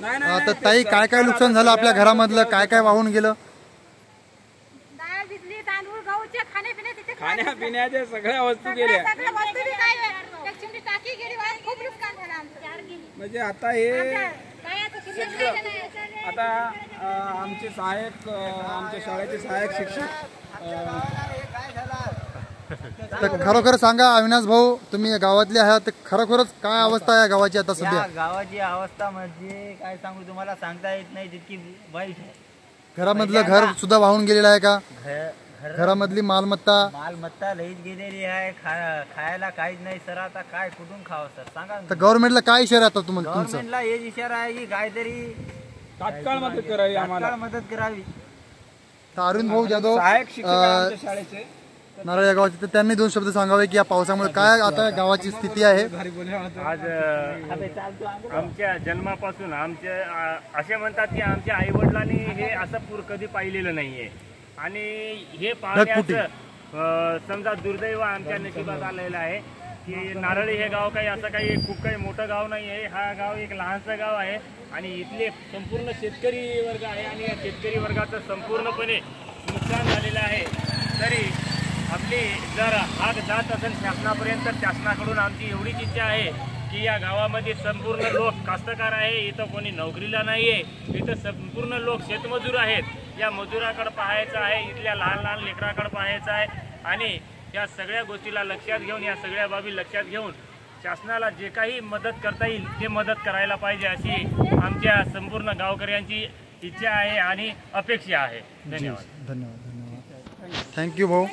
तर ताई काय काय नुकसान झालं आपल्या घरामधलं, काय काय वाहून गेलं? खाण्यापिण्याच्या सगळ्या वस्तू गेल्या. म्हणजे आता हे आता आमचे सहाय्यक, आमच्या शाळेचे सहाय्यक शिक्षक, तर खरोखर सांगा अविनाश भाऊ, तुम्ही गावातले आहात, तर खरोखरच काय अवस्था आहे गावाची आता सध्या? गावाची अवस्था म्हणजे काय सांगू तुम्हाला, सांगता येत नाही, जितकी वाईट आहे. घरामधलं घर सुद्धा वाहून गेलेलं आहे का? घरामधली मालमत्ता लईच गेलेली आहे. खायला काहीच नाही सर. आता काय कुठून खावं सर सांगा. तर गव्हर्नमेंटला काय इशारा आता तुम्हाला? गव्हर्नमेंटला हेच इशारा आहे की काहीतरी तात्काळ मदत करावी, आम्हाला मदत करावी. तर अरुण भाऊ जाधव सहाय्यक शिक्षक आमच्या शाळेचे नारळ या गावाचे, तर त्यांनी दोन शब्द सांगावे की या पावसामुळे काय आता गावाची स्थिती आहे. आज आमच्या जन्मापासून असे म्हणतात की आमच्या आई वडिलांनी हे असं पूर कधी पाहिलेलं नाहीये आणि हे पाहण्याचं समजा दुर्दैव आमच्या नशिबात आलेलं आहे की नारळी हे गाव काही असं काही खूप काही मोठं गाव नाही आहे. हा गाव एक लहानसं गाव आहे आणि इथले संपूर्ण शेतकरी वर्ग आहे आणि या शेतकरी वर्गाचं संपूर्णपणे नुकसान झालेलं आहे. तरी आपली जर हात जात असेल शासनापर्यंत, शासनाकडून आमची एवढीच इच्छा आहे की या गावामध्ये संपूर्ण लोक कास्तकार आहे, इथं कोणी नोकरीला नाही आहे, इथं संपूर्ण लोक शेतमजूर आहेत. या मजुराकडे पाहायचं आहे, इथल्या लहान लहान लेकराकडे पाहायचं आहे आणि या सगळ्या गोष्टीला लक्षात घेऊन, या सगळ्या बाबी लक्षात घेऊन शासनाला जे काही मदत करता येईल ते मदत करायला पाहिजे अशी आमच्या संपूर्ण गावकऱ्यांची इच्छा आहे आणि अपेक्षा आहे. धन्यवाद. धन्यवाद. थँक्यू भाऊ.